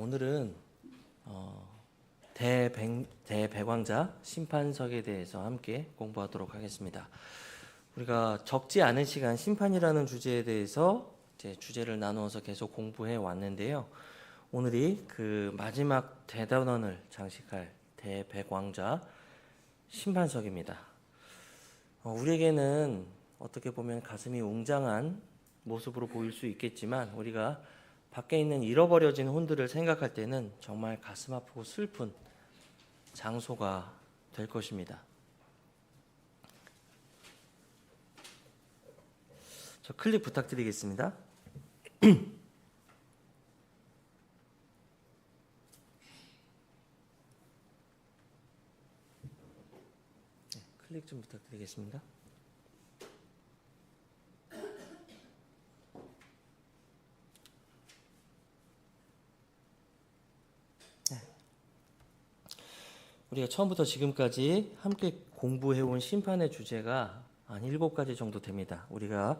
오늘은 대배광자 심판석에 대해서 함께 공부하도록 하겠습니다. 우리가 적지 않은 시간 심판이라는 주제에 대해서 주제를 나누어서 계속 공부해 왔는데요. 오늘이 그 마지막 대단원을 장식할 대배광자 심판석입니다. 우리에게는 어떻게 보면 가슴이 웅장한 모습으로 보일 수 있겠지만 우리가 밖에 있는 잃어버려진 혼들을 생각할 때는 정말 가슴 아프고 슬픈 장소가 될 것입니다. 저 클릭 부탁드리겠습니다. 클릭 좀 부탁드리겠습니다. 우리가 처음부터 지금까지 함께 공부해온 심판의 주제가 한 7가지 정도 됩니다. 우리가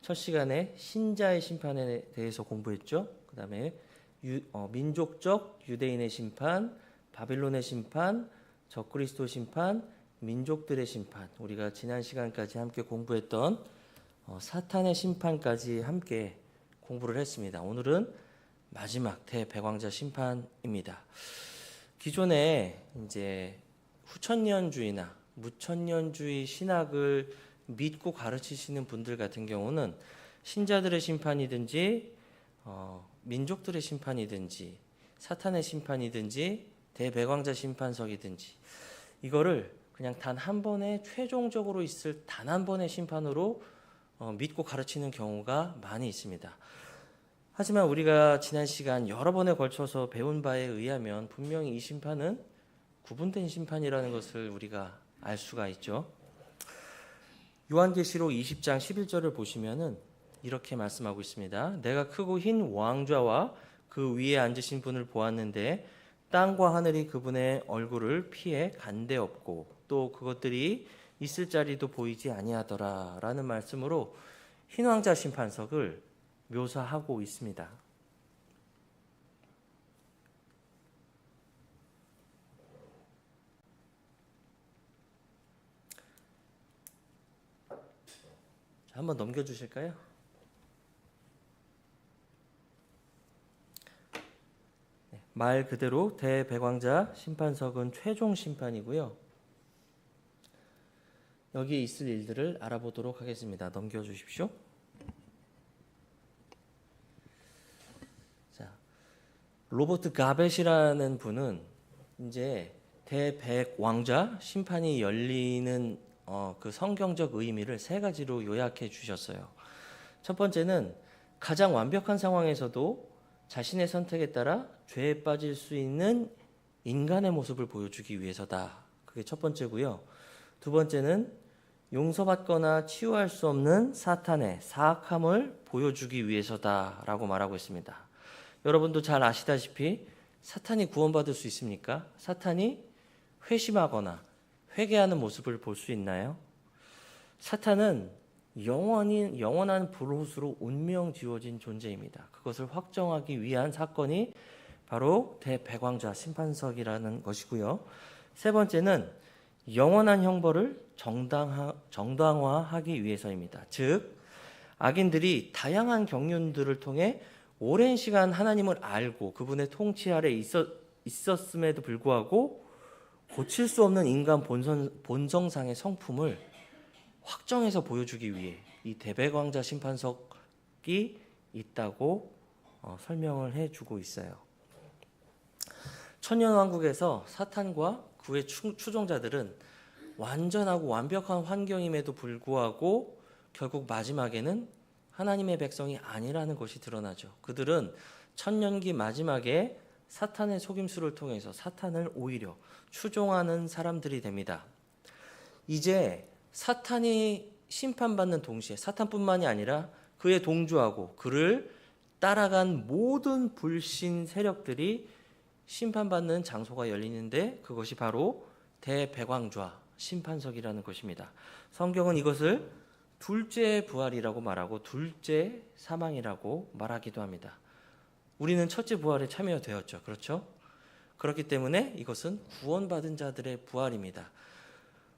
첫 시간에 신자의 심판에 대해서 공부했죠. 그 다음에 민족적 유대인의 심판, 바빌론의 심판, 적그리스도 심판, 민족들의 심판, 우리가 지난 시간까지 함께 공부했던 사탄의 심판까지 함께 공부를 했습니다. 오늘은 마지막 대배광자 심판입니다. 기존에 이제 후천년주의나 무천년주의 신학을 믿고 가르치시는 분들 같은 경우는 신자들의 심판이든지 민족들의 심판이든지 사탄의 심판이든지 대배광자 심판석이든지 이거를 그냥 단 한 번에 최종적으로 있을 단 한 번의 심판으로 믿고 가르치는 경우가 많이 있습니다. 하지만 우리가 지난 시간 여러 번에 걸쳐서 배운 바에 의하면 분명히 이 심판은 구분된 심판이라는 것을 우리가 알 수가 있죠. 요한계시록 20장 11절을 보시면은 이렇게 말씀하고 있습니다. 내가 크고 흰 왕좌와 그 위에 앉으신 분을 보았는데 땅과 하늘이 그분의 얼굴을 피해 간데없고 또 그것들이 있을 자리도 보이지 아니하더라 라는 말씀으로 흰 왕자 심판석을 묘사하고 있습니다. 한번 넘겨주실까요? 말 그대로 대배광자 심판석은 최종 심판이고요. 여기에 있을 일들을 알아보도록 하겠습니다. 넘겨주십시오. 로버트 가벳이라는 분은 이제 대배광자 심판이 열리는 그 성경적 의미를 3가지로 요약해 주셨어요. 첫 번째는 가장 완벽한 상황에서도 자신의 선택에 따라 죄에 빠질 수 있는 인간의 모습을 보여주기 위해서다. 그게 첫 번째고요. 두 번째는 용서받거나 치유할 수 없는 사탄의 사악함을 보여주기 위해서다라고 말하고 있습니다. 여러분도 잘 아시다시피 사탄이 구원받을 수 있습니까? 사탄이 회심하거나 회개하는 모습을 볼 수 있나요? 사탄은 영원한 불옷으로 운명 지워진 존재입니다. 그것을 확정하기 위한 사건이 바로 대배광자 심판석이라는 것이고요. 세 번째는 영원한 형벌을 정당화하기 위해서입니다. 즉 악인들이 다양한 경륜들을 통해 오랜 시간 하나님을 알고 그분의 통치 아래 있었음에도 불구하고 고칠 수 없는 인간 본성상의 성품을 확정해서 보여주기 위해 이 대배광자 심판석이 있다고 설명을 해주고 있어요. 천년왕국에서 사탄과 그의 추종자들은 완전하고 완벽한 환경임에도 불구하고 결국 마지막에는 하나님의 백성이 아니라는 것이 드러나죠. 그들은 천년기 마지막에 사탄의 속임수를 통해서 사탄을 오히려 추종하는 사람들이 됩니다. 이제 사탄이 심판받는 동시에 사탄뿐만이 아니라 그의 동조하고 그를 따라간 모든 불신 세력들이 심판받는 장소가 열리는데 그것이 바로 대배광자 심판석이라는 것입니다. 성경은 이것을 둘째 부활이라고 말하고 둘째 사망이라고 말하기도 합니다. 우리는 첫째 부활에 참여되었죠. 그렇죠? 그렇기 때문에 이것은 구원받은 자들의 부활입니다.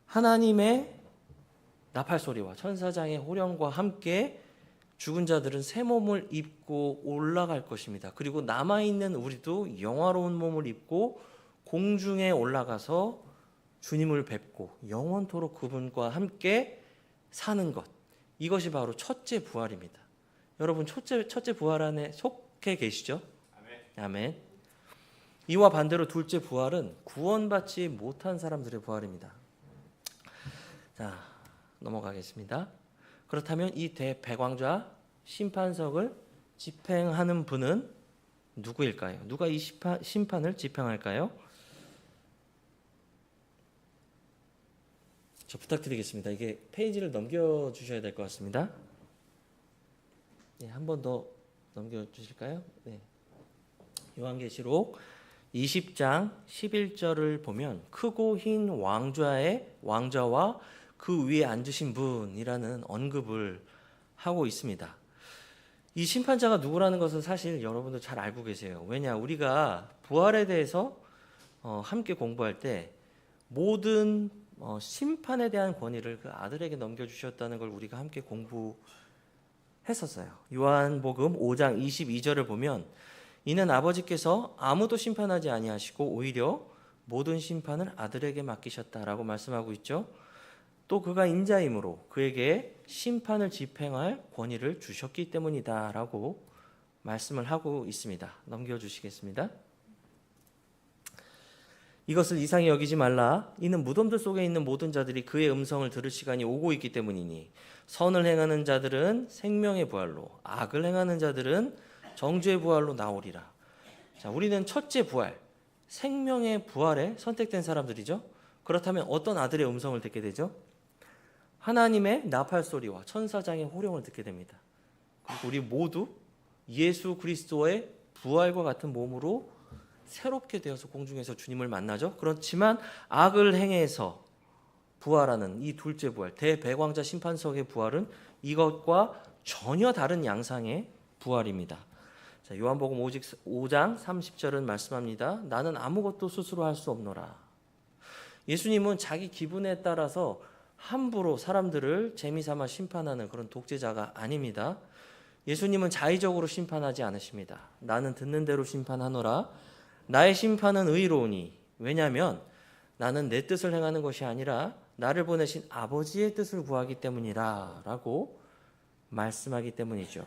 하나님의 나팔소리와 천사장의 호령과 함께 죽은 자들은 새 몸을 입고 올라갈 것입니다. 그리고 남아있는 우리도 영화로운 몸을 입고 공중에 올라가서 주님을 뵙고 영원토록 그분과 함께 사는 것. 이것이 바로 첫째 부활입니다. 여러분 첫째 부활 안에 속해 계시죠? 아멘. 이와 반대로 둘째 부활은 구원받지 못한 사람들의 부활입니다. 자, 넘어가겠습니다. 그렇다면 이 대백왕좌 심판석을 집행하는 분은 누구일까요? 누가 이 심판을 집행할까요? 저 부탁드리겠습니다. 이게 페이지를 넘겨주셔야 될 것 같습니다. 네, 한 번 더 넘겨주실까요? 네. 요한계시록 20장 11절을 보면 크고 흰 왕좌와 그 위에 앉으신 분이라는 언급을 하고 있습니다. 이 심판자가 누구라는 것은 사실 여러분도 잘 알고 계세요. 왜냐, 우리가 부활에 대해서 함께 공부할 때 모든 심판에 대한 권위를 그 아들에게 넘겨주셨다는 걸 우리가 함께 공부했었어요. 요한복음 5장 22절을 보면 이는 아버지께서 아무도 심판하지 아니하시고 오히려 모든 심판을 아들에게 맡기셨다라고 말씀하고 있죠. 또 그가 인자이므로 그에게 심판을 집행할 권위를 주셨기 때문이다라고 말씀을 하고 있습니다. 넘겨주시겠습니다. 이것을 이상히 여기지 말라. 이는 무덤들 속에 있는 모든 자들이 그의 음성을 들을 시간이 오고 있기 때문이니 선을 행하는 자들은 생명의 부활로, 악을 행하는 자들은 정죄의 부활로 나오리라. 자, 우리는 첫째 부활, 생명의 부활에 선택된 사람들이죠. 그렇다면 어떤 아들의 음성을 듣게 되죠? 하나님의 나팔 소리와 천사장의 호령을 듣게 됩니다. 그리고 우리 모두 예수 그리스도의 부활과 같은 몸으로 새롭게 되어서 공중에서 주님을 만나죠. 그렇지만 악을 행해서 부활하는 이 둘째 부활, 대백왕자 심판석의 부활은 이것과 전혀 다른 양상의 부활입니다. 자, 요한복음 5장 30절은 말씀합니다. 나는 아무것도 스스로 할 수 없노라. 예수님은 자기 기분에 따라서 함부로 사람들을 재미삼아 심판하는 그런 독재자가 아닙니다. 예수님은 자의적으로 심판하지 않으십니다. 나는 듣는 대로 심판하노라. 나의 심판은 의로우니 왜냐하면 나는 내 뜻을 행하는 것이 아니라 나를 보내신 아버지의 뜻을 구하기 때문이라 라고 말씀하기 때문이죠.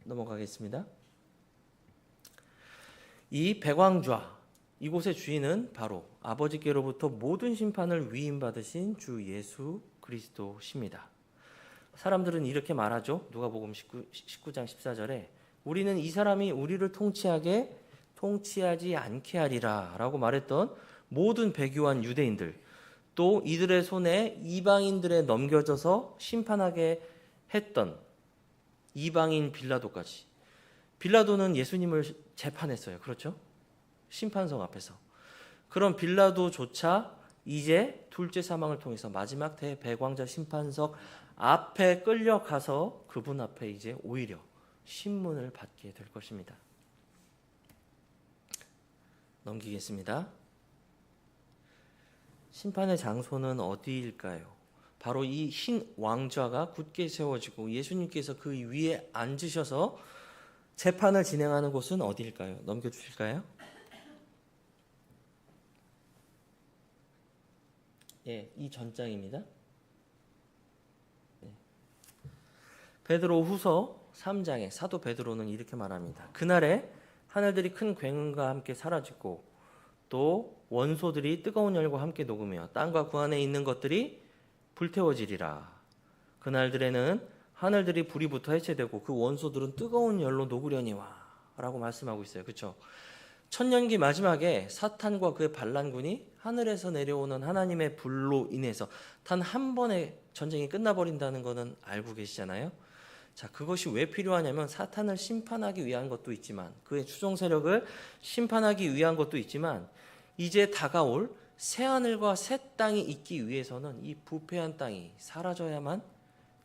넘어가겠습니다. 이 백왕좌, 이곳의 주인은 바로 아버지께로부터 모든 심판을 위임받으신 주 예수 그리스도십니다. 사람들은 이렇게 말하죠. 누가복음 19장 14절에 우리는 이 사람이 우리를 통치하지 않게 하리라 라고 말했던 모든 배교한 유대인들, 또 이들의 손에 이방인들에 넘겨져서 심판하게 했던 이방인 빌라도까지. 빌라도는 예수님을 재판했어요. 그렇죠? 심판석 앞에서. 그런 빌라도조차 이제 둘째 사망을 통해서 마지막 대백왕자 심판석 앞에 끌려가서 그분 앞에 이제 오히려 신문을 받게 될 것입니다. 넘기겠습니다. 심판의 장소는 어디일까요? 바로 이 흰 왕좌가 굳게 세워지고 예수님께서 그 위에 앉으셔서 재판을 진행하는 곳은 어디일까요? 넘겨주실까요? 예, 이 전장입니다. 네. 베드로 후서 3장에 사도 베드로는 이렇게 말합니다. 그날에 하늘들이 큰 굉음과 함께 사라지고 또 원소들이 뜨거운 열과 함께 녹으며 땅과 그 안에 있는 것들이 불태워지리라. 그날들에는 하늘들이 불이 붙어 해체되고 그 원소들은 뜨거운 열로 녹으려니와 라고 말씀하고 있어요. 그렇죠? 천년기 마지막에 사탄과 그의 반란군이 하늘에서 내려오는 하나님의 불로 인해서 단 한 번의 전쟁이 끝나버린다는 것은 알고 계시잖아요. 자, 그것이 왜 필요하냐면 사탄을 심판하기 위한 것도 있지만, 그의 추종 세력을 심판하기 위한 것도 있지만, 이제 다가올 새하늘과 새 땅이 있기 위해서는 이 부패한 땅이 사라져야만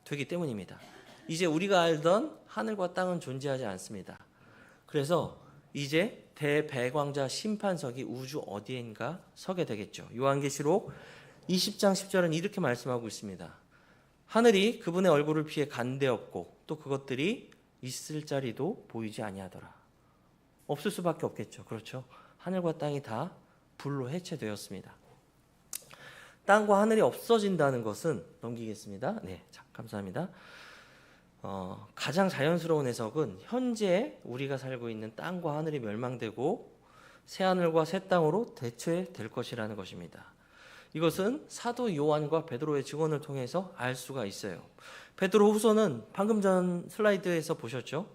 되기 때문입니다. 이제 우리가 알던 하늘과 땅은 존재하지 않습니다. 그래서 이제 대배광자 심판석이 우주 어디엔가 서게 되겠죠. 요한계시록 20장 10절은 이렇게 말씀하고 있습니다. 하늘이 그분의 얼굴을 피해 간대없고 또 그것들이 있을 자리도 보이지 아니하더라. 없을 수밖에 없겠죠. 그렇죠. 하늘과 땅이 다 불로 해체되었습니다. 땅과 하늘이 없어진다는 것은 넘기겠습니다. 네, 자, 감사합니다. 가장 자연스러운 해석은 현재 우리가 살고 있는 땅과 하늘이 멸망되고 새 하늘과 새 땅으로 대체될 것이라는 것입니다. 이것은 사도 요한과 베드로의 증언을 통해서 알 수가 있어요. 베드로 후서는 방금 전 슬라이드에서 보셨죠?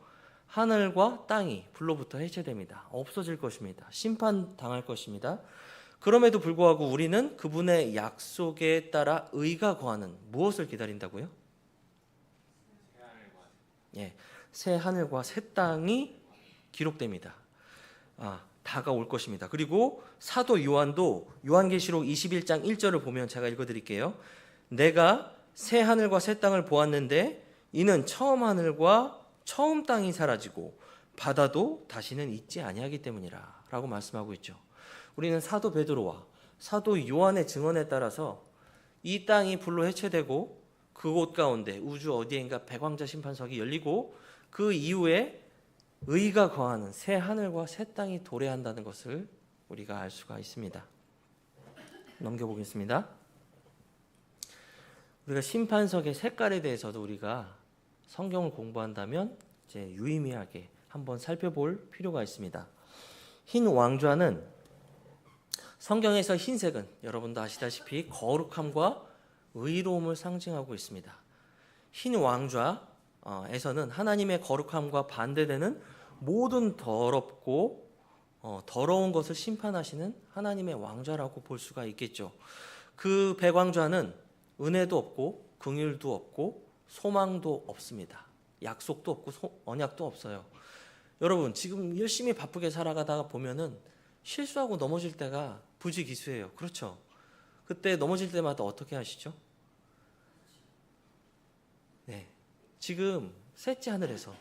하늘과 땅이 불로부터 해체됩니다. 없어질 것입니다. 심판당할 것입니다. 그럼에도 불구하고 우리는 그분의 약속에 따라 의가 거하는 무엇을 기다린다고요? 예, 새 하늘과 새 땅이 기록됩니다. 다가올 것입니다. 그리고 사도 요한도 요한계시록 21장 1절을 보면 제가 읽어드릴게요. 내가 새 하늘과 새 땅을 보았는데 이는 처음 하늘과 처음 땅이 사라지고 바다도 다시는 있지 아니하기 때문이라 라고 말씀하고 있죠. 우리는 사도 베드로와 사도 요한의 증언에 따라서 이 땅이 불로 해체되고 그곳 가운데 우주 어디엔가 백왕자 심판석이 열리고 그 이후에 의가 거하는 새 하늘과 새 땅이 도래한다는 것을 우리가 알 수가 있습니다. 넘겨보겠습니다. 우리가 심판석의 색깔에 대해서도 우리가 성경을 공부한다면 이제 유의미하게 한번 살펴볼 필요가 있습니다. 흰 왕좌는 성경에서 흰색은 여러분도 아시다시피 거룩함과 의로움을 상징하고 있습니다. 흰 왕좌에서는 하나님의 거룩함과 반대되는 모든 더럽고 더러운 것을 심판하시는 하나님의 왕좌라고 볼 수가 있겠죠. 그 백왕좌는 은혜도 없고 긍휼도 없고 소망도 없습니다. 약속도 없고 언약도 없어요. 여러분 지금 열심히 바쁘게 살아가다가 보면은 실수하고 넘어질 때가 부지기수예요. 그렇죠? 그때 넘어질 때마다 어떻게 하시죠? 네, 지금 셋째 하늘에서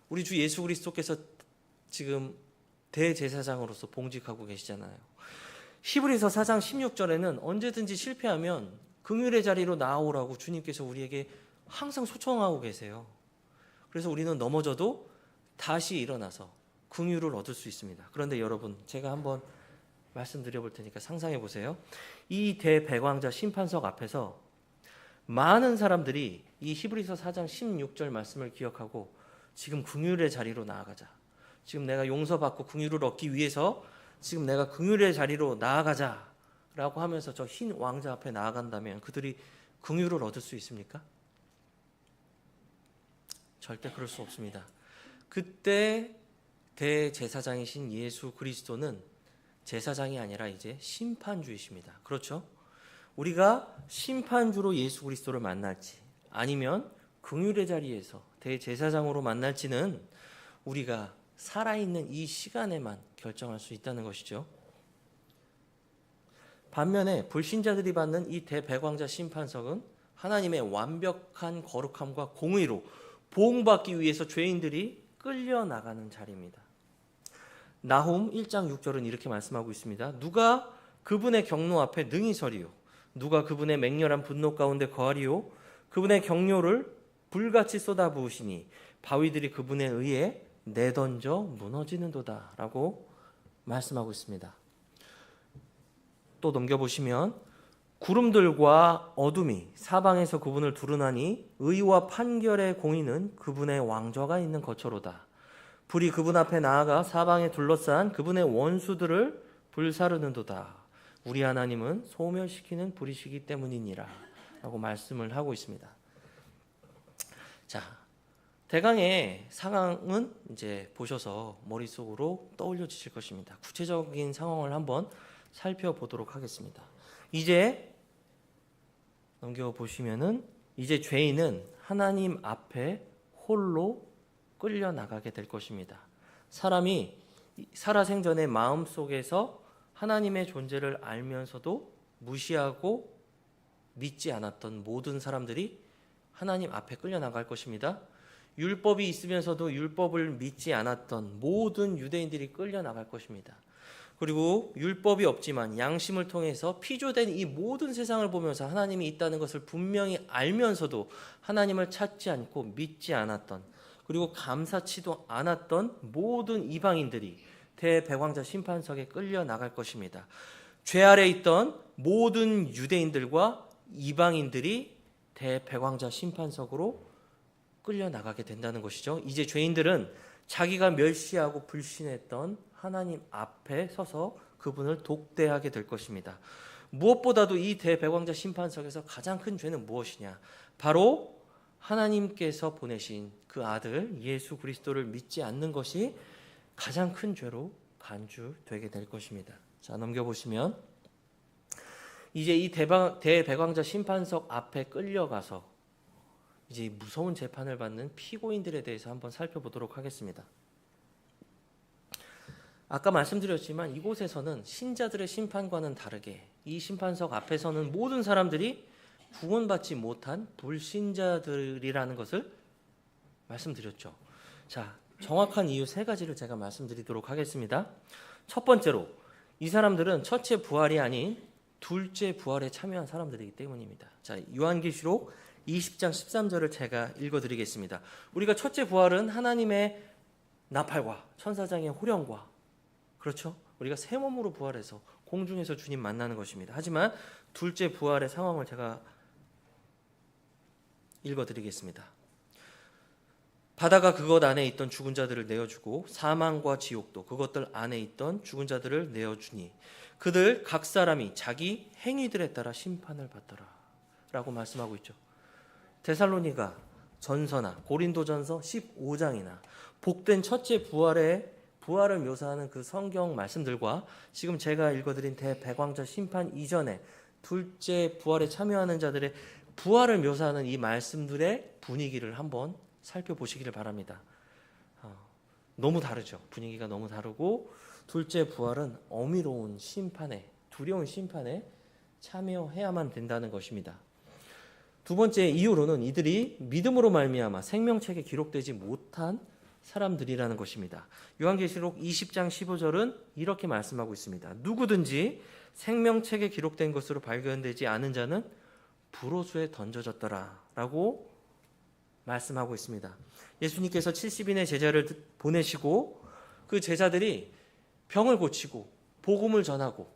우리 주 예수 그리스도께서 지금 대제사장으로서 봉직하고 계시잖아요. 히브리서 4장 16절에는 언제든지 실패하면 긍휼의 자리로 나아오라고 주님께서 우리에게 항상 초청하고 계세요. 그래서 우리는 넘어져도 다시 일어나서 긍휼을 얻을 수 있습니다. 그런데 여러분, 제가 한번 말씀드려 볼 테니까 상상해 보세요. 이 대백왕자 심판석 앞에서 많은 사람들이 이 히브리서 4장 16절 말씀을 기억하고 지금 긍휼의 자리로 나아가자. 지금 내가 용서받고 긍휼을 얻기 위해서 지금 내가 긍휼의 자리로 나아가자라고 하면서 저 흰 왕자 앞에 나아간다면 그들이 긍휼을 얻을 수 있습니까? 절대 그럴 수 없습니다. 그때 대제사장이신 예수 그리스도는 제사장이 아니라 이제 심판주이십니다. 그렇죠? 우리가 심판주로 예수 그리스도를 만날지 아니면 긍휼의 자리에서 대제사장으로 만날지는 우리가 살아있는 이 시간에만 결정할 수 있다는 것이죠. 반면에 불신자들이 받는 이 대백왕자 심판석은 하나님의 완벽한 거룩함과 공의로 보응받기 위해서 죄인들이 끌려나가는 자리입니다. 나훔 1장 6절은 이렇게 말씀하고 있습니다. 누가 그분의 경로 앞에 능히 서리요 누가 그분의 맹렬한 분노 가운데 거하리요 그분의 경로를 불같이 쏟아부으시니 바위들이 그분에 의해 내던져 무너지는도다 라고 말씀하고 있습니다. 또 넘겨보시면 구름들과 어둠이 사방에서 그분을 두루나니 의와 판결의 공의는 그분의 왕좌가 있는 거처로다. 불이 그분 앞에 나아가 사방에 둘러싼 그분의 원수들을 불사르는도다. 우리 하나님은 소멸시키는 불이시기 때문이니라 라고 말씀을 하고 있습니다. 자, 대강의 상황은 이제 보셔서 머릿속으로 떠올려 주실 것입니다. 구체적인 상황을 한번 살펴보도록 하겠습니다. 이제 넘겨보시면은 이제 죄인은 하나님 앞에 홀로 끌려나가게 될 것입니다. 사람이 살아생전의 마음속에서 하나님의 존재를 알면서도 무시하고 믿지 않았던 모든 사람들이 하나님 앞에 끌려나갈 것입니다. 율법이 있으면서도 율법을 믿지 않았던 모든 유대인들이 끌려 나갈 것입니다. 그리고 율법이 없지만 양심을 통해서 피조된 이 모든 세상을 보면서 하나님이 있다는 것을 분명히 알면서도 하나님을 찾지 않고 믿지 않았던, 그리고 감사치도 않았던 모든 이방인들이 대백왕자 심판석에 끌려 나갈 것입니다. 죄 아래 있던 모든 유대인들과 이방인들이 대백왕자 심판석으로 끌려 나가게 된다는 것이죠. 이제 죄인들은 자기가 멸시하고 불신했던 하나님 앞에 서서 그분을 독대하게 될 것입니다. 무엇보다도 이 대백왕자 심판석에서 가장 큰 죄는 무엇이냐? 바로 하나님께서 보내신 그 아들 예수 그리스도를 믿지 않는 것이 가장 큰 죄로 간주되게 될 것입니다. 자, 넘겨보시면 이제 이 대백왕자 심판석 앞에 끌려가서 이제 무서운 재판을 받는 피고인들에 대해서 한번 살펴보도록 하겠습니다. 아까 말씀드렸지만 이곳에서는 신자들의 심판과는 다르게 이 심판석 앞에서는 모든 사람들이 구원받지 못한 불신자들이라는 것을 말씀드렸죠. 자, 정확한 이유 세 가지를 제가 말씀드리도록 하겠습니다. 첫 번째로 이 사람들은 첫째 부활이 아닌 둘째 부활에 참여한 사람들이기 때문입니다. 자, 요한계시록 20장 13절을 제가 읽어드리겠습니다. 우리가 첫째 부활은 하나님의 나팔과 천사장의 호령과, 그렇죠? 우리가 새 몸으로 부활해서 공중에서 주님 만나는 것입니다. 하지만 둘째 부활의 상황을 제가 읽어드리겠습니다. 바다가 그것 안에 있던 죽은 자들을 내어주고 사망과 지옥도 그것들 안에 있던 죽은 자들을 내어주니 그들 각 사람이 자기 행위들에 따라 심판을 받더라 라고 말씀하고 있죠. 데살로니가 전서나 고린도전서 15장이나 복된 첫째 부활을 묘사하는 그 성경 말씀들과 지금 제가 읽어드린 대백왕자 심판 이전에 둘째 부활에 참여하는 자들의 부활을 묘사하는 이 말씀들의 분위기를 한번 살펴보시기를 바랍니다. 너무 다르죠. 분위기가 너무 다르고 둘째 부활은 어미로운 심판에, 두려운 심판에 참여해야만 된다는 것입니다. 두 번째 이유로는 이들이 믿음으로 말미암아 생명책에 기록되지 못한 사람들이라는 것입니다. 요한계시록 20장 15절은 이렇게 말씀하고 있습니다. 누구든지 생명책에 기록된 것으로 발견되지 않은 자는 불호수에 던져졌더라 라고 말씀하고 있습니다. 예수님께서 70인의 제자를 보내시고 그 제자들이 병을 고치고 복음을 전하고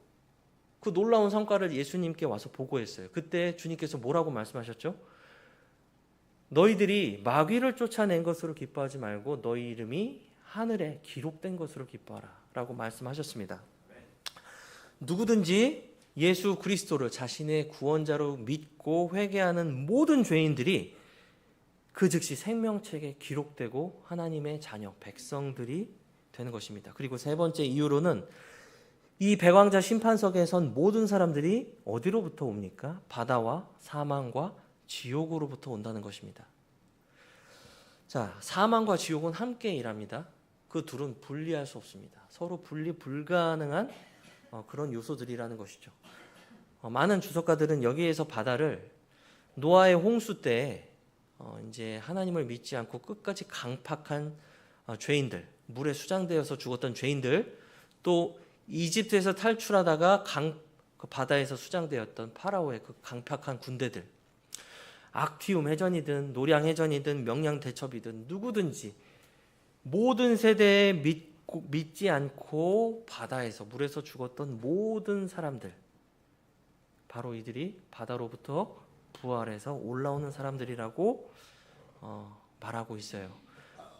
그 놀라운 성과를 예수님께 와서 보고했어요. 그때 주님께서 뭐라고 말씀하셨죠? 너희들이 마귀를 쫓아낸 것으로 기뻐하지 말고 너희 이름이 하늘에 기록된 것으로 기뻐하라 라고 말씀하셨습니다. 누구든지 예수 그리스도를 자신의 구원자로 믿고 회개하는 모든 죄인들이 그 즉시 생명책에 기록되고 하나님의 자녀 백성들이 되는 것입니다. 그리고 세 번째 이유로는 이 백왕자 심판석에선 모든 사람들이 어디로부터 옵니까? 바다와 사망과 지옥으로부터 온다는 것입니다. 자, 사망과 지옥은 함께 일합니다. 그 둘은 분리할 수 없습니다. 서로 분리 불가능한 그런 요소들이라는 것이죠. 많은 주석가들은 여기에서 바다를 노아의 홍수 때 이제 하나님을 믿지 않고 끝까지 강팍한 죄인들, 물에 수장되어서 죽었던 죄인들, 또 이집트에서 탈출하다가 그 바다에서 수장되었던 파라오의 그 강팍한 군대들, 악티움 해전이든 노량 해전이든 명량 대첩이든 누구든지 모든 세대에 믿지 않고 바다에서 물에서 죽었던 모든 사람들, 바로 이들이 바다로부터 부활해서 올라오는 사람들이라고 말하고 있어요.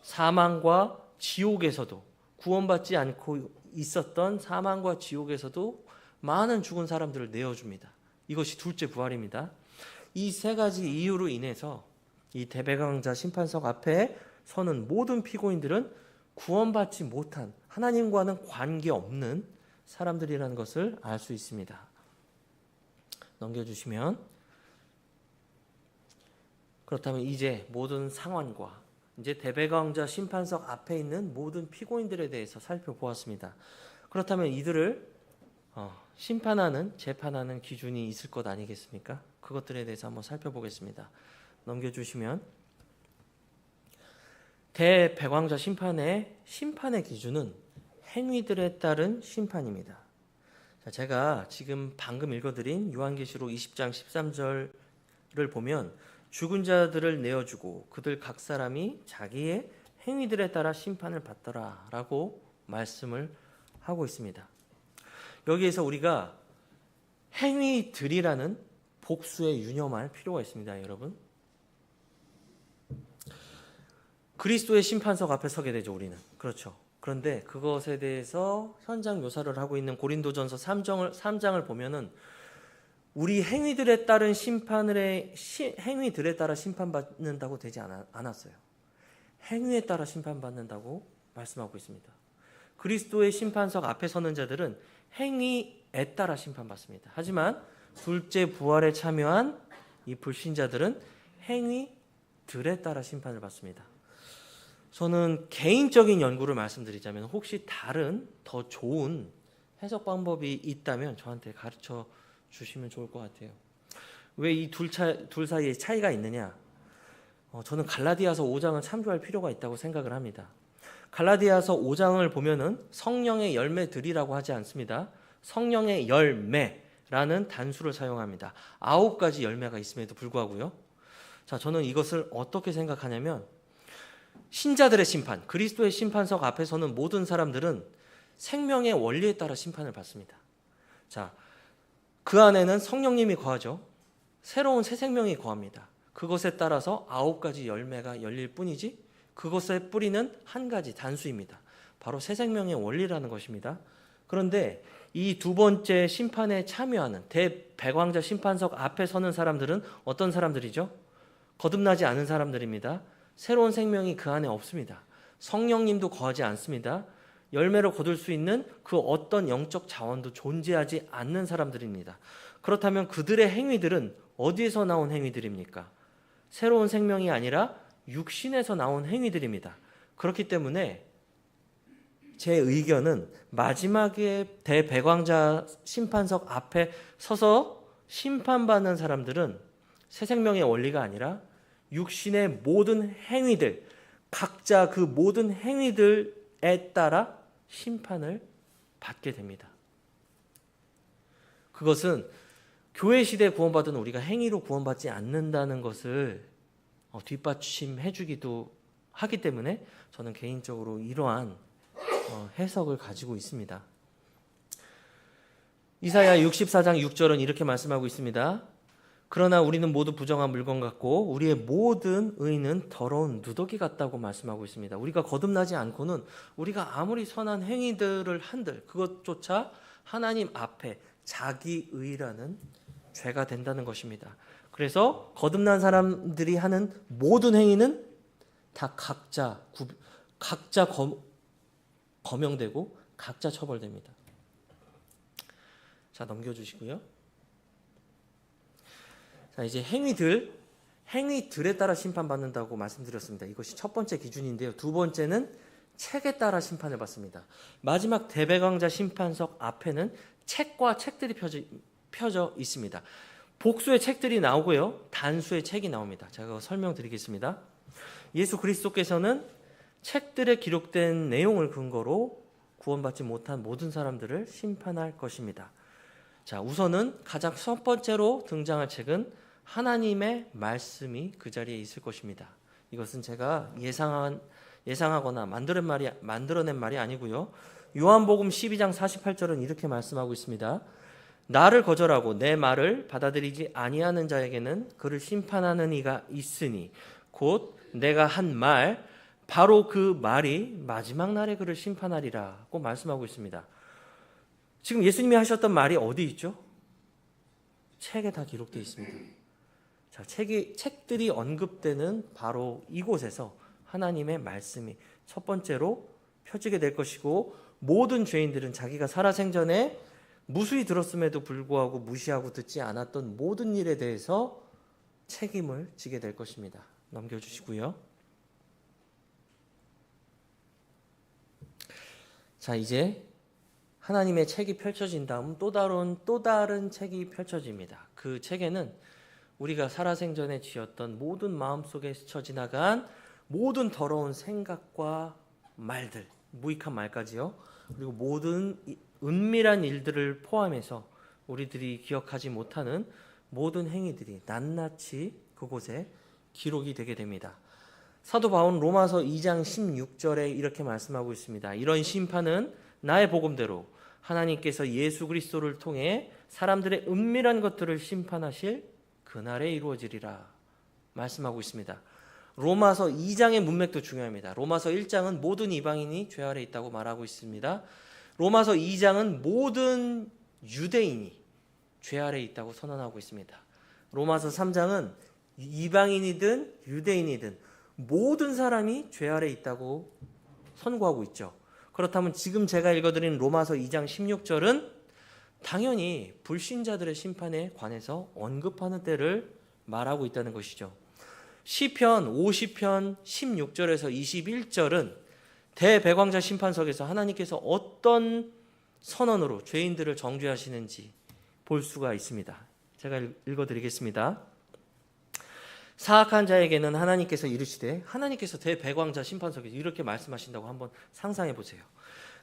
사망과 지옥에서도 구원받지 않고 있었던 사망과 지옥에서도 많은 죽은 사람들을 내어줍니다. 이것이 둘째 부활입니다. 이 세 가지 이유로 인해서 이 대백왕자 심판석 앞에 서는 모든 피고인들은 구원받지 못한, 하나님과는 관계없는 사람들이라는 것을 알 수 있습니다. 넘겨주시면, 그렇다면 이제 모든 상황과 이제 대백왕자 심판석 앞에 있는 모든 피고인들에 대해서 살펴보았습니다. 그렇다면 이들을 심판하는, 재판하는 기준이 있을 것 아니겠습니까? 그것들에 대해서 한번 살펴보겠습니다. 넘겨주시면, 대백왕자 심판의 기준은 행위들에 따른 심판입니다. 자, 제가 지금 방금 읽어드린 요한계시록 20장 13절을 보면 죽은 자들을 내어주고 그들 각 사람이 자기의 행위들에 따라 심판을 받더라 라고 말씀을 하고 있습니다. 여기에서 우리가 행위들이라는 복수에 유념할 필요가 있습니다. 여러분, 그리스도의 심판석 앞에 서게 되죠. 우리는. 그렇죠. 그런데 그것에 대해서 현장 묘사를 하고 있는 고린도전서 3장을 보면은 우리 행위들에 따른 행위들에 따라 심판받는다고 되지 않았어요. 행위에 따라 심판받는다고 말씀하고 있습니다. 그리스도의 심판석 앞에 서는 자들은 행위에 따라 심판받습니다. 하지만 둘째 부활에 참여한 이 불신자들은 행위들에 따라 심판을 받습니다. 저는 개인적인 연구를 말씀드리자면 혹시 다른 더 좋은 해석 방법이 있다면 저한테 가르쳐 주시면 좋을 것 같아요. 왜 이 둘 사이에 차이가 있느냐? 저는 갈라디아서 5장을 참조할 필요가 있다고 생각을 합니다. 갈라디아서 5장을 보면은 성령의 열매들이라고 하지 않습니다. 성령의 열매라는 단수를 사용합니다. 9가지 열매가 있음에도 불구하고요. 자, 저는 이것을 어떻게 생각하냐면 신자들의 심판, 그리스도의 심판석 앞에 서는 모든 사람들은 생명의 원리에 따라 심판을 받습니다. 자, 그 안에는 성령님이 거하죠. 새로운 새 생명이 거합니다. 그것에 따라서 9가지 열매가 열릴 뿐이지 그것의 뿌리는 한 가지 단수입니다. 바로 새 생명의 원리라는 것입니다. 그런데 이 두 번째 심판에 참여하는 대백왕자 심판석 앞에 서는 사람들은 어떤 사람들이죠? 거듭나지 않은 사람들입니다. 새로운 생명이 그 안에 없습니다. 성령님도 거하지 않습니다. 열매로 거둘 수 있는 그 어떤 영적 자원도 존재하지 않는 사람들입니다. 그렇다면 그들의 행위들은 어디에서 나온 행위들입니까? 새로운 생명이 아니라 육신에서 나온 행위들입니다. 그렇기 때문에 제 의견은 마지막에 대백왕자 심판석 앞에 서서 심판받는 사람들은 새 생명의 원리가 아니라 육신의 모든 행위들, 각자 그 모든 행위들에 따라 심판을 받게 됩니다. 그것은 교회 시대에 구원받은 우리가 행위로 구원받지 않는다는 것을 뒷받침해 주기도 하기 때문에 저는 개인적으로 이러한 해석을 가지고 있습니다. 이사야 64장 6절은 이렇게 말씀하고 있습니다. 그러나 우리는 모두 부정한 물건 같고 우리의 모든 의는 더러운 누더기 같다고 말씀하고 있습니다. 우리가 거듭나지 않고는 우리가 아무리 선한 행위들을 한들 그것조차 하나님 앞에 자기 의라는 죄가 된다는 것입니다. 그래서 거듭난 사람들이 하는 모든 행위는 다 각자 거명되고 각자 처벌됩니다. 자, 넘겨주시고요. 자, 이제 행위들에 따라 심판받는다고 말씀드렸습니다. 이것이 첫 번째 기준인데요. 두 번째는 책에 따라 심판을 받습니다. 마지막 대백왕자 심판석 앞에는 책과 책들이 펴져 있습니다. 복수의 책들이 나오고요. 단수의 책이 나옵니다. 제가 설명드리겠습니다. 예수 그리스도께서는 책들에 기록된 내용을 근거로 구원받지 못한 모든 사람들을 심판할 것입니다. 자, 우선은 가장 첫 번째로 등장할 책은 하나님의 말씀이 그 자리에 있을 것입니다. 이것은 제가 예상하거나 만들어낸 말이 아니고요. 요한복음 12장 48절은 이렇게 말씀하고 있습니다. 나를 거절하고 내 말을 받아들이지 아니하는 자에게는 그를 심판하는 이가 있으니 곧 내가 한 말 바로 그 말이 마지막 날에 그를 심판하리라고 말씀하고 있습니다. 지금 예수님이 하셨던 말이 어디 있죠? 책에 다 기록되어 있습니다. 자, 책들이 언급되는 바로 이곳에서 하나님의 말씀이 첫 번째로 펴지게 될 것이고 모든 죄인들은 자기가 살아생전에 무수히 들었음에도 불구하고 무시하고 듣지 않았던 모든 일에 대해서 책임을 지게 될 것입니다. 넘겨주시고요. 자, 이제 하나님의 책이 펼쳐진 다음 또 다른 책이 펼쳐집니다. 그 책에는 우리가 살아생전에 지었던 모든 마음속에 스쳐 지나간 모든 더러운 생각과 말들, 무익한 말까지요. 그리고 모든 은밀한 일들을 포함해서 우리들이 기억하지 못하는 모든 행위들이 낱낱이 그곳에 기록이 되게 됩니다. 사도 바울은 로마서 2장 16절에 이렇게 말씀하고 있습니다. 이런 심판은 나의 복음대로 하나님께서 예수 그리스도를 통해 사람들의 은밀한 것들을 심판하실 그날에 이루어지리라 말씀하고 있습니다. 로마서 2장의 문맥도 중요합니다. 로마서 1장은 모든 이방인이 죄 아래 있다고 말하고 있습니다. 로마서 2장은 모든 유대인이 죄 아래 있다고 선언하고 있습니다. 로마서 3장은 이방인이든 유대인이든 모든 사람이 죄 아래 있다고 선고하고 있죠. 그렇다면 지금 제가 읽어드린 로마서 2장 16절은 당연히 불신자들의 심판에 관해서 언급하는 때를 말하고 있다는 것이죠. 시편 50편 16절에서 21절은 대배광자 심판석에서 하나님께서 어떤 선언으로 죄인들을 정죄하시는지 볼 수가 있습니다. 제가 읽어드리겠습니다. 사악한 자에게는 하나님께서 이르시되, 하나님께서 대배광자 심판석에서 이렇게 말씀하신다고 한번 상상해 보세요.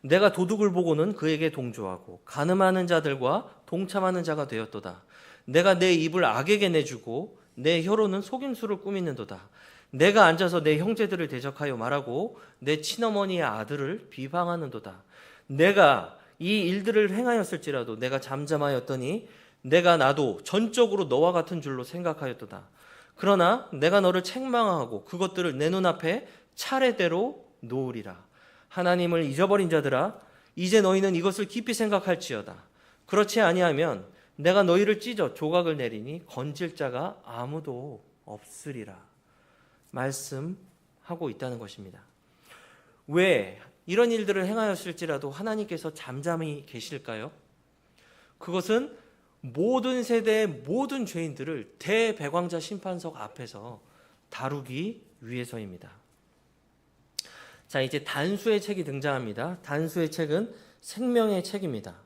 내가 도둑을 보고는 그에게 동조하고 간음하는 자들과 동참하는 자가 되었도다. 내가 내 입을 악에게 내주고 내 혀로는 속임수를 꾸미는도다. 내가 앉아서 내 형제들을 대적하여 말하고 내 친어머니의 아들을 비방하는도다. 내가 이 일들을 행하였을지라도 내가 잠잠하였더니 내가 나도 전적으로 너와 같은 줄로 생각하였도다. 그러나 내가 너를 책망하고 그것들을 내 눈앞에 차례대로 놓으리라. 하나님을 잊어버린 자들아, 이제 너희는 이것을 깊이 생각할지어다. 그렇지 아니하면 내가 너희를 찢어 조각을 내리니 건질 자가 아무도 없으리라 말씀하고 있다는 것입니다. 왜 이런 일들을 행하였을지라도 하나님께서 잠잠히 계실까요? 그것은 모든 세대의 모든 죄인들을 대배광자 심판석 앞에서 다루기 위해서입니다. 자, 이제 단수의 책이 등장합니다. 단수의 책은 생명의 책입니다.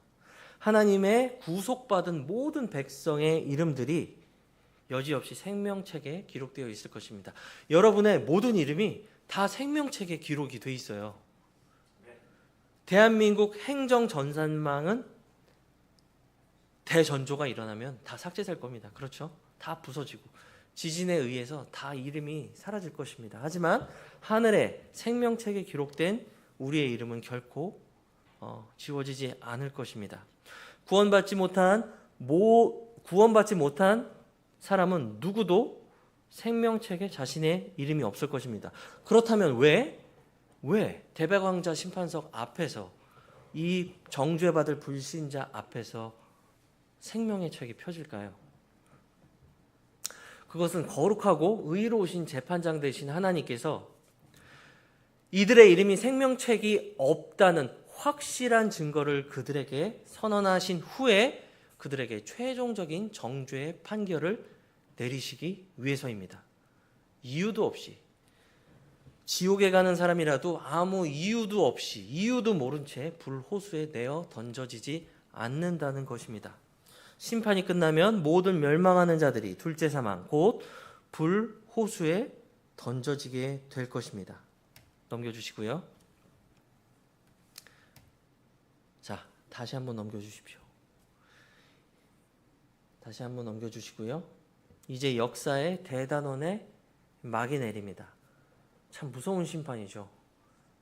하나님의 구속받은 모든 백성의 이름들이 여지없이 생명책에 기록되어 있을 것입니다. 여러분의 모든 이름이 다 생명책에 기록이 돼 있어요. 대한민국 행정전산망은 대전조가 일어나면 다 삭제될 겁니다. 그렇죠? 다 부서지고 지진에 의해서 다 이름이 사라질 것입니다. 하지만 하늘의 생명책에 기록된 우리의 이름은 결코 지워지지 않을 것입니다. 구원받지 못한 사람은 누구도 생명책에 자신의 이름이 없을 것입니다. 그렇다면 왜 대배광자 심판석 앞에서 이 정죄받을 불신자 앞에서 생명의 책이 펴질까요? 그것은 거룩하고 의로우신 재판장 되신 하나님께서 이들의 이름이 생명책이 없다는 확실한 증거를 그들에게 선언하신 후에 그들에게 최종적인 정죄의 판결을 내리시기 위해서입니다. 이유도 없이, 지옥에 가는 사람이라도 아무 이유도 없이, 이유도 모른 채 불호수에 내어 던져지지 않는다는 것입니다. 심판이 끝나면 모든 멸망하는 자들이 둘째 사망, 곧 불호수에 던져지게 될 것입니다. 넘겨주시고요. 자, 다시 한번 넘겨주십시오. 다시 한번 넘겨주시고요. 이제 역사의 대단원의 막이 내립니다. 참 무서운 심판이죠.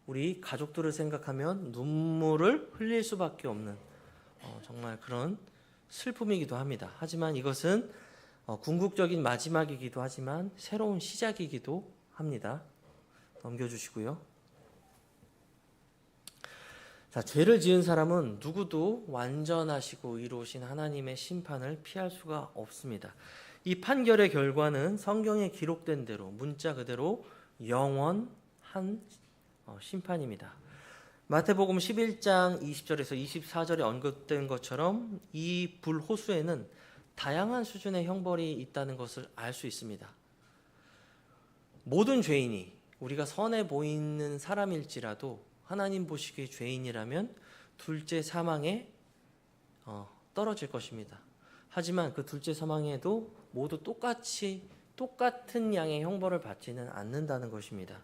우리 가족들을 생각하면 눈물을 흘릴 수밖에 없는 정말 그런 슬픔이기도 합니다. 하지만 이것은 궁극적인 마지막이기도 하지만 새로운 시작이기도 합니다. 넘겨주시고요. 자, 죄를 지은 사람은 누구도 완전하시고 의로우신 하나님의 심판을 피할 수가 없습니다. 이 판결의 결과는 성경에 기록된 대로 문자 그대로 영원한 심판입니다. 마태복음 11장 20절에서 24절에 언급된 것처럼 이 불호수에는 다양한 수준의 형벌이 있다는 것을 알 수 있습니다. 모든 죄인이 우리가 선해 보이는 사람일지라도 하나님 보시기에 죄인이라면 둘째 사망에 떨어질 것입니다. 하지만 그 둘째 사망에도 모두 똑같이 똑같은 양의 형벌을 받지는 않는다는 것입니다.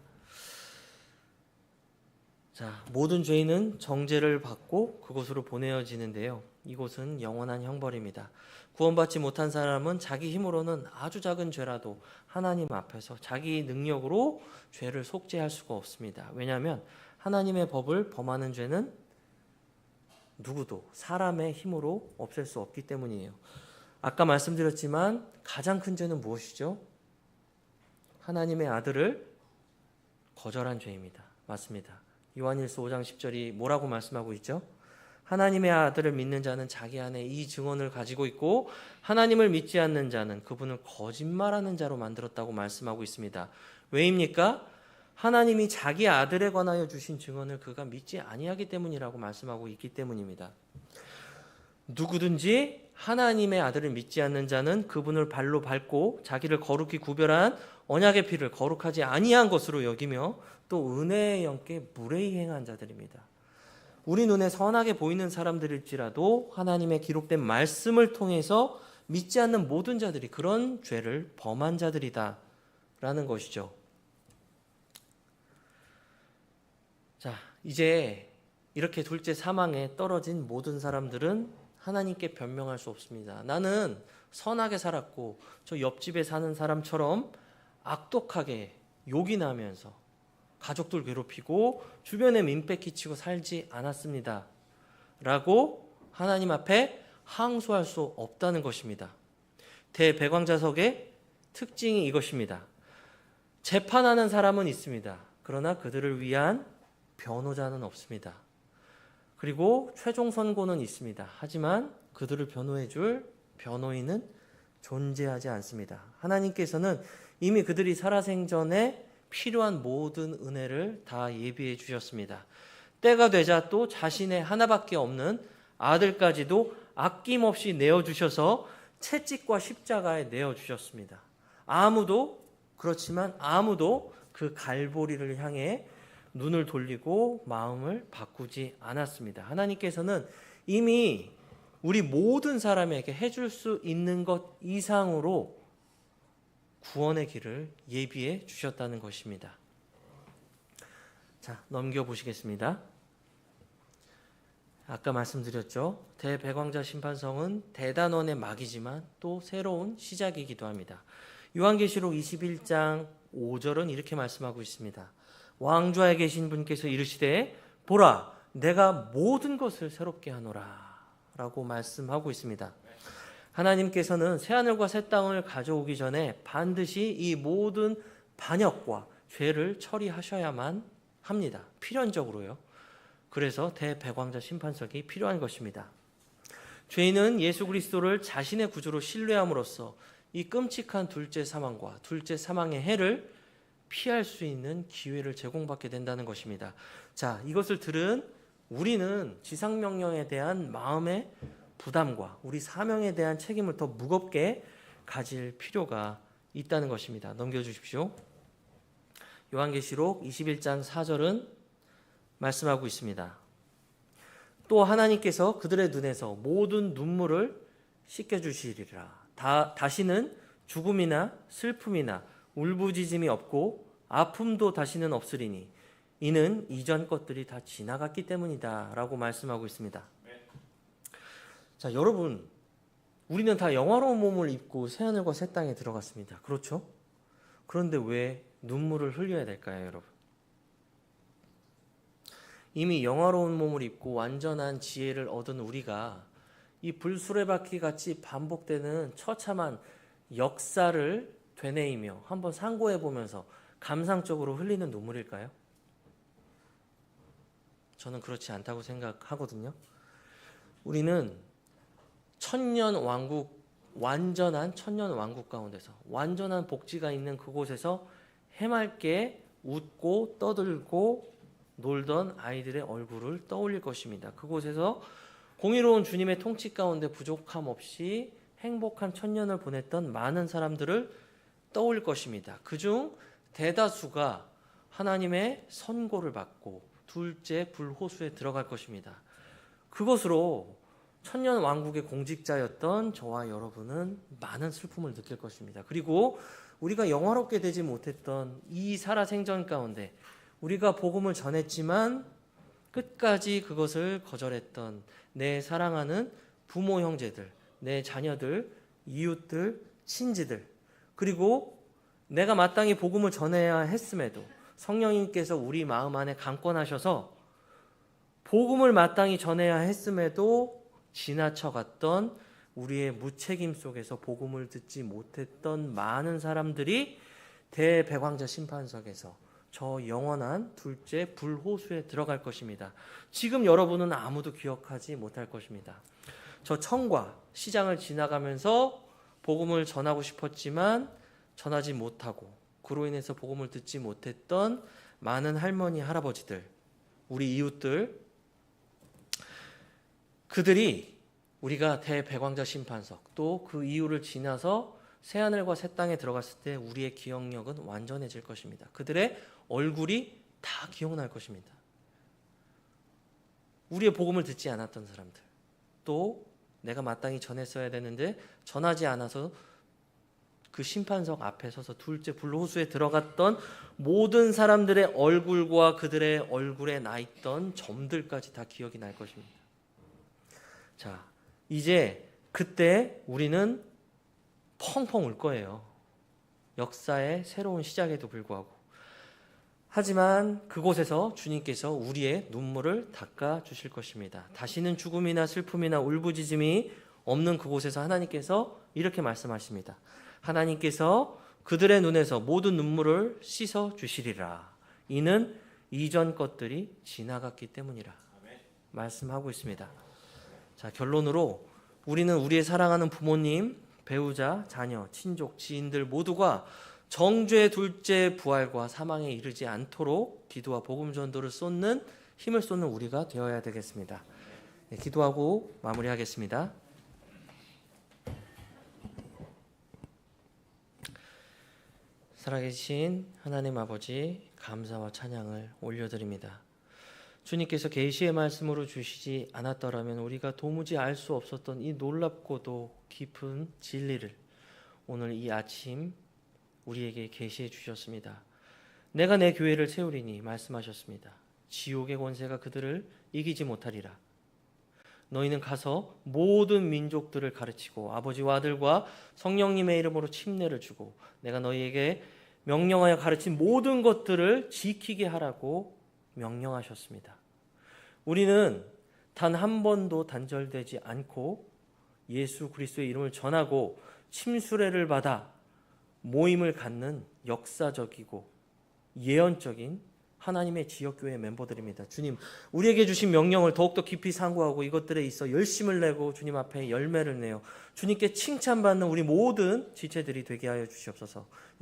자, 모든 죄인은 정죄를 받고 그곳으로 보내어지는데요. 이곳은 영원한 형벌입니다. 구원받지 못한 사람은 자기 힘으로는 아주 작은 죄라도 하나님 앞에서 자기 능력으로 죄를 속죄할 수가 없습니다. 왜냐하면 하나님의 법을 범하는 죄는 누구도 사람의 힘으로 없앨 수 없기 때문이에요. 아까 말씀드렸지만 가장 큰 죄는 무엇이죠? 하나님의 아들을 거절한 죄입니다. 맞습니다. 요한일서 5장 10절이 뭐라고 말씀하고 있죠? 하나님의 아들을 믿는 자는 자기 안에 이 증언을 가지고 있고 하나님을 믿지 않는 자는 그분을 거짓말하는 자로 만들었다고 말씀하고 있습니다. 왜입니까? 하나님이 자기 아들에 관하여 주신 증언을 그가 믿지 아니하기 때문이라고 말씀하고 있기 때문입니다. 누구든지 하나님의 아들을 믿지 않는 자는 그분을 발로 밟고 자기를 거룩히 구별한 언약의 피를 거룩하지 아니한 것으로 여기며 또 은혜의 영께 무례히 행한 자들입니다. 우리 눈에 선하게 보이는 사람들일지라도 하나님의 기록된 말씀을 통해서 믿지 않는 모든 자들이 그런 죄를 범한 자들이다 라는 것이죠. 자, 이제 이렇게 둘째 사망에 떨어진 모든 사람들은 하나님께 변명할 수 없습니다. 나는 선하게 살았고 저 옆집에 사는 사람처럼 악독하게 요긴하면서 가족들 괴롭히고 주변에 민폐 끼치고 살지 않았습니다. 라고 하나님 앞에 항소할 수 없다는 것입니다. 대배광자석의 특징이 이것입니다. 재판하는 사람은 있습니다. 그러나 그들을 위한 변호자는 없습니다. 그리고 최종 선고는 있습니다. 하지만 그들을 변호해 줄 변호인은 존재하지 않습니다. 하나님께서는 이미 그들이 살아생전에 필요한 모든 은혜를 다 예비해 주셨습니다. 때가 되자 또 자신의 하나밖에 없는 아들까지도 아낌없이 내어주셔서 채찍과 십자가에 내어주셨습니다. 그렇지만 아무도 그 갈보리를 향해 눈을 돌리고 마음을 바꾸지 않았습니다. 하나님께서는 이미 우리 모든 사람에게 해줄 수 있는 것 이상으로 구원의 길을 예비해 주셨다는 것입니다. 자, 넘겨보시겠습니다. 아까 말씀드렸죠. 대배광자 심판성은 대단원의 막이지만 또 새로운 시작이기도 합니다. 요한계시록 21장 5절은 이렇게 말씀하고 있습니다. 왕좌에 계신 분께서 이르시되 보라 내가 모든 것을 새롭게 하노라 라고 말씀하고 있습니다. 하나님께서는 새하늘과 새 땅을 가져오기 전에 반드시 이 모든 반역과 죄를 처리하셔야만 합니다. 필연적으로요. 그래서 대배광자 심판석이 필요한 것입니다. 죄인은 예수 그리스도를 자신의 구주로 신뢰함으로써 이 끔찍한 둘째 사망과 둘째 사망의 해를 피할 수 있는 기회를 제공받게 된다는 것입니다. 자, 이것을 들은 우리는 지상명령에 대한 마음의 부담과 우리 사명에 대한 책임을 더 무겁게 가질 필요가 있다는 것입니다. 넘겨주십시오. 요한계시록 21장 4절은 말씀하고 있습니다. 또 하나님께서 그들의 눈에서 모든 눈물을 씻겨주시리라. 다시는 죽음이나 슬픔이나 울부짖음이 없고 아픔도 다시는 없으리니 이는 이전 것들이 다 지나갔기 때문이다 라고 말씀하고 있습니다. 자, 여러분, 우리는 다 영화로운 몸을 입고 새하늘과 새 땅에 들어갔습니다. 그렇죠? 그런데 왜 눈물을 흘려야 될까요, 여러분? 이미 영화로운 몸을 입고 완전한 지혜를 얻은 우리가 이 불수레바퀴 같이 반복되는 처참한 역사를 되뇌이며 한번 상고해 보면서 감상적으로 흘리는 눈물일까요? 저는 그렇지 않다고 생각하거든요. 우리는 완전한 천년 왕국 가운데서 완전한 복지가 있는 그곳에서 해맑게 웃고 떠들고 놀던 아이들의 얼굴을 떠올릴 것입니다. 그곳에서 공의로운 주님의 통치 가운데 부족함 없이 행복한 천년을 보냈던 많은 사람들을 떠올릴 것입니다. 그중 대다수가 하나님의 선고를 받고 둘째 불호수에 들어갈 것입니다. 그것으로 천년 왕국의 공직자였던 저와 여러분은 많은 슬픔을 느낄 것입니다. 그리고 우리가 영화롭게 되지 못했던 이 살아생전 가운데 우리가 복음을 전했지만 끝까지 그것을 거절했던 내 사랑하는 부모 형제들, 내 자녀들, 이웃들, 친지들, 그리고 내가 마땅히 복음을 전해야 했음에도 성령님께서 우리 마음 안에 강권하셔서 복음을 마땅히 전해야 했음에도 지나쳐갔던 우리의 무책임 속에서 복음을 듣지 못했던 많은 사람들이 대백왕자 심판석에서 저 영원한 둘째 불호수에 들어갈 것입니다. 지금 여러분은 아무도 기억하지 못할 것입니다. 저 청과 시장을 지나가면서 복음을 전하고 싶었지만 전하지 못하고 그로 인해서 복음을 듣지 못했던 많은 할머니, 할아버지들, 우리 이웃들, 그들이 우리가 대백왕자 심판석 또 그 이후를 지나서 새하늘과 새 땅에 들어갔을 때 우리의 기억력은 완전해질 것입니다. 그들의 얼굴이 다 기억날 것입니다. 우리의 복음을 듣지 않았던 사람들, 또 내가 마땅히 전했어야 되는데 전하지 않아서 그 심판석 앞에 서서 둘째 불호수에 들어갔던 모든 사람들의 얼굴과 그들의 얼굴에 나 있던 점들까지 다 기억이 날 것입니다. 자, 이제 그때 우리는 펑펑 울 거예요. 역사의 새로운 시작에도 불구하고. 하지만 그곳에서 주님께서 우리의 눈물을 닦아 주실 것입니다. 다시는 죽음이나 슬픔이나 울부짖음이 없는 그곳에서 하나님께서 이렇게 말씀하십니다. 하나님께서 그들의 눈에서 모든 눈물을 씻어 주시리라. 이는 이전 것들이 지나갔기 때문이라. 말씀하고 있습니다. 자, 결론으로 우리는 우리의 사랑하는 부모님, 배우자, 자녀, 친족, 지인들 모두가 정죄의 둘째 부활과 사망에 이르지 않도록 기도와 복음 전도를 쏟는 힘을 쏟는 우리가 되어야 되겠습니다. 네, 기도하고 마무리하겠습니다. 살아계신 하나님 아버지, 감사와 찬양을 올려드립니다. 주님께서 계시의 말씀으로 주시지 않았더라면 우리가 도무지 알 수 없었던 이 놀랍고도 깊은 진리를 오늘 이 아침 우리에게 계시해 주셨습니다. 내가 내 교회를 세우리니 말씀하셨습니다. 지옥의 권세가 그들을 이기지 못하리라. 너희는 가서 모든 민족들을 가르치고 아버지와 아들과 성령님의 이름으로 침례를 주고 내가 너희에게 명령하여 가르친 모든 것들을 지키게 하라고 명령하셨습니다. 우리는 단 한 번도 단절되지 않고 예수 그리스도의 이름을 전하고 침수례를 받아 모임을 갖는 역사적이고 예언적인 하나님의 지역교회 멤버들입니다. 주님, 우리에게 주신 명령을 더욱더 깊이 상고하고 이것들에 있어 열심을 내고 주님 앞에 열매를 내어 주님께 칭찬받는 우리 모든 지체들이 되게 하여 주시옵소서.